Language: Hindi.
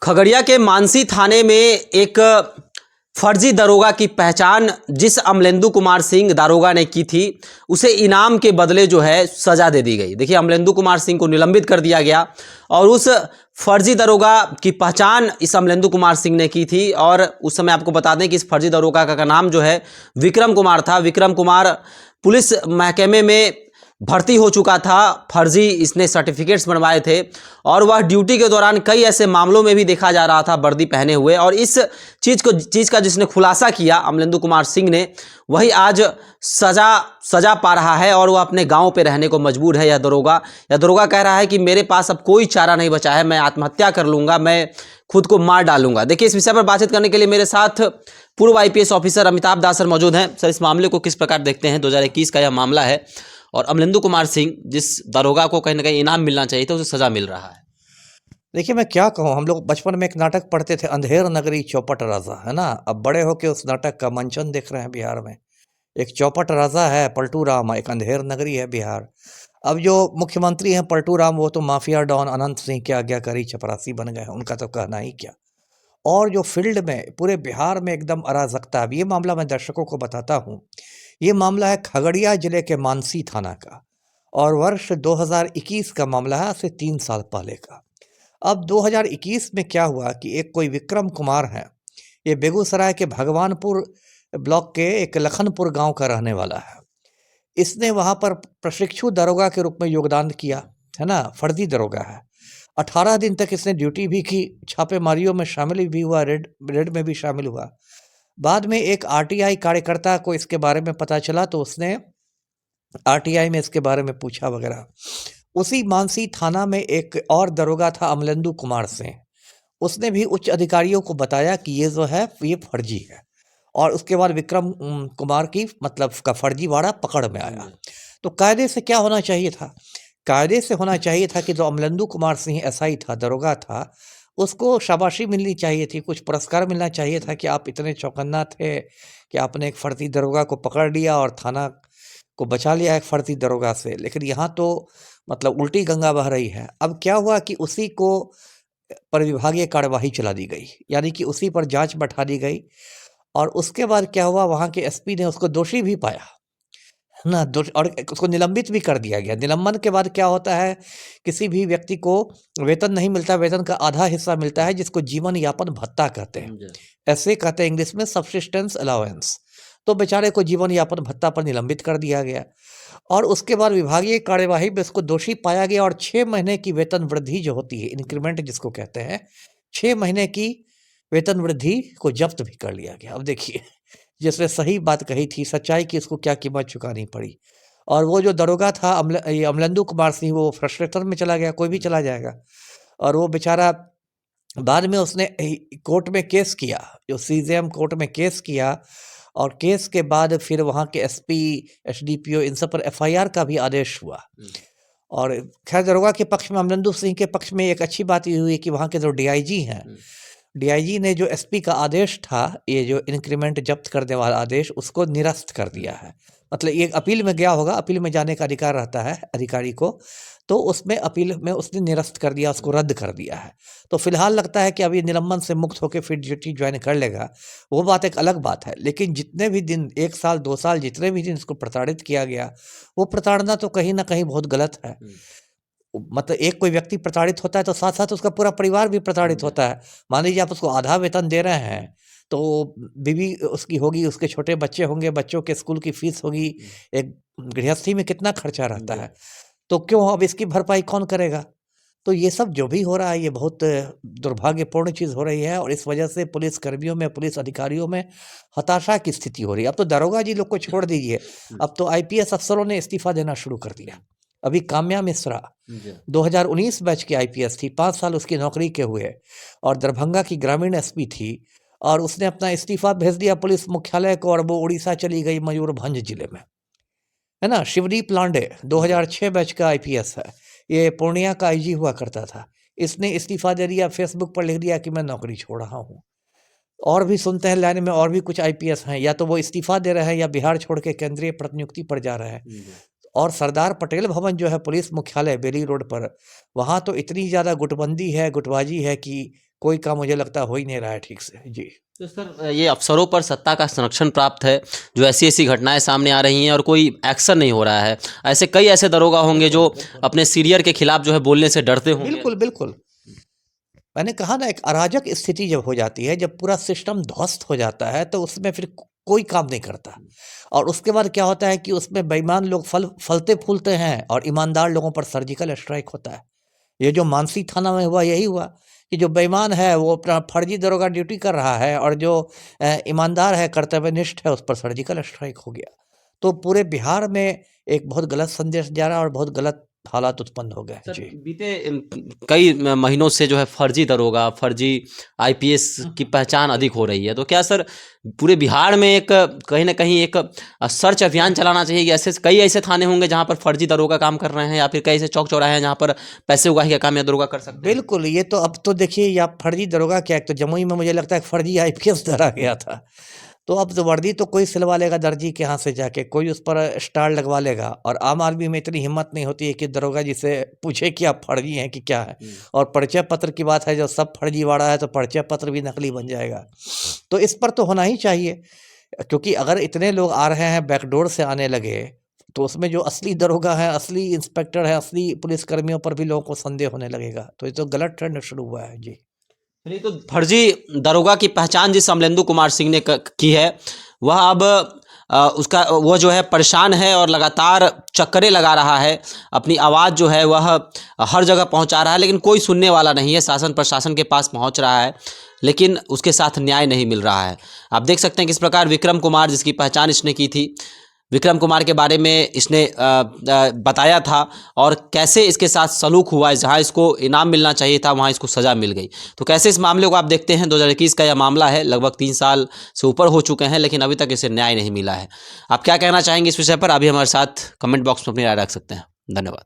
खगड़िया के मानसी थाने में एक फर्जी दरोगा की पहचान जिस अमलेंदु कुमार सिंह दारोगा ने की थी, उसे इनाम के बदले जो है सजा दे दी गई। देखिए, अमलेंदु कुमार सिंह को निलंबित कर दिया गया और उस फर्जी दरोगा की पहचान इस अमलेंदु कुमार सिंह ने की थी। और उस समय आपको बता दें कि इस फर्जी दरोगा का नाम जो है विक्रम कुमार था। विक्रम कुमार पुलिस महकमे में भर्ती हो चुका था, फर्जी इसने सर्टिफिकेट्स बनवाए थे और वह ड्यूटी के दौरान कई ऐसे मामलों में भी देखा जा रहा था वर्दी पहने हुए। और इस चीज़ का जिसने खुलासा किया अमलेंदु कुमार सिंह ने, वही आज सजा पा रहा है और वह अपने गांव पे रहने को मजबूर है। यह दरोगा कह रहा है कि मेरे पास अब कोई चारा नहीं बचा है, मैं आत्महत्या कर लूँगा, मैं खुद को मार डालूंगा। देखिए, इस विषय पर बातचीत करने के लिए मेरे साथ पूर्व आईपीएस ऑफिसर अमिताभ दास सर मौजूद हैं। सर, इस मामले को किस प्रकार देखते हैं? 2021 का यह मामला है और अमलेंदु कुमार सिंह, जिस दरोगा को कहीं ना कहीं इनाम मिलना चाहिए था, उसे सजा मिल रहा है। देखिए, मैं क्या कहूँ, हम लोग बचपन में एक नाटक पढ़ते थे, अंधेर नगरी चौपट राजा, है ना। अब बड़े होके उस नाटक का मंचन देख रहे हैं बिहार में। एक चौपट राजा है पलटू राम, एक अंधेर नगरी है बिहार। अब जो मुख्यमंत्री हैं पलटू राम, वो तो माफिया डॉन अनंत सिंह के आज्ञाकारी चपरासी बन गए हैं, उनका तो कहना ही क्या। और जो फील्ड में पूरे बिहार में एकदम अराजकता। अब ये मामला मैं दर्शकों को बताता हूँ। ये मामला है खगड़िया जिले के मानसी थाना का और वर्ष 2021 का मामला है, से 3 साल पहले का। अब 2021 में क्या हुआ कि एक कोई विक्रम कुमार है, ये बेगूसराय के भगवानपुर ब्लॉक के एक लखनपुर गांव का रहने वाला है। इसने वहां पर प्रशिक्षु दरोगा के रूप में योगदान किया, है ना। फर्जी दरोगा है। 18 दिन तक इसने ड्यूटी भी की, छापेमारियों में शामिल भी हुआ, रेड में भी शामिल हुआ। बाद में एक आरटीआई कार्यकर्ता को इसके बारे में पता चला तो उसने आरटीआई में इसके बारे में पूछा वगैरह। उसी मानसी थाना में एक और दरोगा था अमलेंदु कुमार सिंह, उसने भी उच्च अधिकारियों को बताया कि ये जो है ये फर्जी है। और उसके बाद विक्रम कुमार की मतलब का फर्जीवाड़ा पकड़ में आया। तो कायदे से क्या होना चाहिए था? कायदे से होना चाहिए था कि जो अमलेंदु कुमार सिंह एसआई था, दरोगा था, उसको शाबाशी मिलनी चाहिए थी, कुछ पुरस्कार मिलना चाहिए था कि आप इतने चौकन्ना थे कि आपने एक फर्जी दरोगा को पकड़ लिया और थाना को बचा लिया एक फर्जी दरोगा से। लेकिन यहाँ तो मतलब उल्टी गंगा बह रही है। अब क्या हुआ कि उसी को पर विभागीय कार्यवाही चला दी गई, यानी कि उसी पर जांच बैठा दी गई। और उसके बाद क्या हुआ, वहाँ के एसपी ने उसको दोषी भी पाया, है ना। और उसको निलंबित भी कर दिया गया। निलंबन के बाद क्या होता है, किसी भी व्यक्ति को वेतन नहीं मिलता, वेतन का आधा हिस्सा मिलता है जिसको जीवन यापन भत्ता कहते हैं, ऐसे कहते हैं इंग्लिश में, सब्सिस्टेंस अलाउंस। तो बेचारे को जीवन यापन भत्ता पर निलंबित कर दिया गया। और उसके बाद विभागीय कार्यवाही में उसको दोषी पाया गया और 6 महीने की वेतन वृद्धि जो होती है, इंक्रीमेंट जिसको कहते हैं, 6 महीने की वेतन वृद्धि को जब्त भी कर लिया गया। अब देखिए, जिसने सही बात कही थी, सच्चाई की, इसको क्या कीमत चुकानी पड़ी। और वो जो दरोगा था अमलेंदु कुमार सिंह, वो फ्रस्ट्रेशन में चला गया, कोई भी चला जाएगा। और वो बेचारा बाद में उसने कोर्ट में केस किया, जो सीजेएम कोर्ट में केस किया। और केस के बाद फिर वहाँ के एसपी, एसडीपीओ, इन सब पर एफआईआर का भी आदेश हुआ। और खैर, दरोगा के पक्ष में, अमलेंदु सिंह के पक्ष में एक अच्छी बात ये हुई कि वहाँ के जो डीआईजी हैं, डीआईजी ने जो एसपी का आदेश था, ये जो इंक्रीमेंट जब्त करने वाला आदेश, उसको निरस्त कर दिया है। मतलब ये अपील में गया होगा, अपील में जाने का अधिकार रहता है अधिकारी को, तो उसमें अपील में उसने निरस्त कर दिया, उसको रद्द कर दिया है। तो फिलहाल लगता है कि अब ये निलंबन से मुक्त होकर फिर ड्यूटी ज्वाइन कर लेगा। वो बात एक अलग बात है। लेकिन जितने भी दिन, 1 साल 2 साल, जितने भी दिन इसको प्रताड़ित किया गया, वो प्रताड़ना तो कहीं ना कहीं बहुत गलत है। मतलब एक कोई व्यक्ति प्रताड़ित होता है तो साथ साथ उसका पूरा परिवार भी प्रताड़ित होता है। मान लीजिए आप उसको आधा वेतन दे रहे हैं, तो बीवी उसकी होगी, उसके छोटे बच्चे होंगे, बच्चों के स्कूल की फीस होगी, एक गृहस्थी में कितना खर्चा रहता है। तो क्यों अब इसकी भरपाई कौन करेगा? तो ये सब जो भी हो रहा है, ये बहुत दुर्भाग्यपूर्ण चीज़ हो रही है। और इस वजह से पुलिस कर्मियों में, पुलिस अधिकारियों में हताशा की स्थिति हो रही है। अब तो दरोगा जी लोग को छोड़ दीजिए, अब तो आईपीएस अफसरों ने इस्तीफा देना शुरू कर दिया। अभी काम्या मिश्रा 2019 बैच की आईपीएस थी, 5 साल उसकी नौकरी के हुए और दरभंगा की ग्रामीण एसपी थी। और उसने अपना इस्तीफा भेज दिया पुलिस मुख्यालय को और वो उड़ीसा चली गई, मयूरभंज जिले में, है ना। शिवदीप लांडे 2006 बैच का आईपीएस है, ये पूर्णिया का आईजी हुआ करता था। इसने इस्तीफा दे दिया, फेसबुक पर लिख दिया कि मैं नौकरी छोड़ रहा हूँ। और भी सुनते हैं लाइन में, और भी कुछ आईपीएस हैं, या तो वो इस्तीफा दे रहे हैं या बिहार छोड़ के केंद्रीय प्रतिनियुक्ति पर जा रहे हैं। और सरदार पटेल भवन जो है पुलिस मुख्यालय बेली रोड पर, वहाँ तो इतनी ज़्यादा गुटबंदी है, गुटबाजी है कि कोई काम मुझे लगता हो ही नहीं रहा है ठीक से जी। तो सर ये अफसरों पर सत्ता का संरक्षण प्राप्त है, जो ऐसी ऐसी घटनाएं सामने आ रही हैं और कोई एक्शन नहीं हो रहा है। ऐसे कई ऐसे दरोगा होंगे जो अपने सीनियर के खिलाफ जो है बोलने से डरते होंगे। बिल्कुल बिल्कुल, मैंने कहा ना, एक अराजक स्थिति जब हो जाती है, जब पूरा सिस्टम ध्वस्त हो जाता है, तो उसमें फिर कोई काम नहीं करता। और उसके बाद क्या होता है कि उसमें बेईमान लोग फलते फूलते हैं और ईमानदार लोगों पर सर्जिकल स्ट्राइक होता है। ये जो मानसी थाना में हुआ, यही हुआ कि जो बेईमान है वो अपना फर्जी दरोगा ड्यूटी कर रहा है, और जो ईमानदार है, कर्तव्यनिष्ठ है, उस पर सर्जिकल स्ट्राइक हो गया। तो पूरे बिहार में एक बहुत गलत संदेश जा रहा है और बहुत गलत हालात उत्पन्न हो गए सर जी। बीते कई महीनों से जो है फर्जी दरोगा, फर्जी आईपीएस की पहचान अधिक हो रही है। तो क्या सर पूरे बिहार में एक कहीं ना कहीं एक सर्च अभियान चलाना चाहिए कि ऐसे कई ऐसे थाने होंगे जहां पर फर्जी दरोगा काम कर रहे हैं, या फिर कई ऐसे चौक चौराहे हैं जहां पर पैसे उगाही का काम या दरोगा कर सकते हैं? बिल्कुल, ये तो अब तो देखिए, या फर्जी दरोगा क्या, एक तो जमुई में मुझे लगता है फर्जी आईपीएस धरा गया था। तो अब तो वर्दी तो कोई सिलवा लेगा दर्जी के यहाँ से जाके, कोई उस पर स्टार लगवा लेगा, और आम आदमी में इतनी हिम्मत नहीं होती है कि दरोगा जी से पूछे कि आप फर्जी हैं कि क्या है। और परिचय पत्र की बात है, जब सब फर्जीवाड़ा है तो परिचय पत्र भी नकली बन जाएगा। तो इस पर तो होना ही चाहिए, क्योंकि अगर इतने लोग आ रहे हैं बैकडोर से आने लगे, तो उसमें जो असली दरोगा है, असली इंस्पेक्टर है, असली पुलिसकर्मियों पर भी लोगों को संदेह होने लगेगा। तो ये तो गलत ट्रेंड शुरू हुआ है जी। चलिए, तो फर्जी दरोगा की पहचान जिस अमलेंदु कुमार सिंह ने की है, वह अब उसका वो जो है परेशान है और लगातार चक्करें लगा रहा है, अपनी आवाज़ जो है वह हर जगह पहुंचा रहा है, लेकिन कोई सुनने वाला नहीं है। शासन प्रशासन के पास पहुंच रहा है, लेकिन उसके साथ न्याय नहीं मिल रहा है। आप देख सकते हैं किस प्रकार विक्रम कुमार, जिसकी पहचान इसने की थी, विक्रम कुमार के बारे में इसने बताया था, और कैसे इसके साथ सलूक हुआ, जहां इसको इनाम मिलना चाहिए था वहां इसको सज़ा मिल गई। तो कैसे इस मामले को आप देखते हैं? 2021 का यह मामला है, लगभग 3 साल से ऊपर हो चुके हैं, लेकिन अभी तक इसे न्याय नहीं मिला है। आप क्या कहना चाहेंगे इस विषय पर? अभी हमारे साथ कमेंट बॉक्स में अपनी राय रख सकते हैं। धन्यवाद।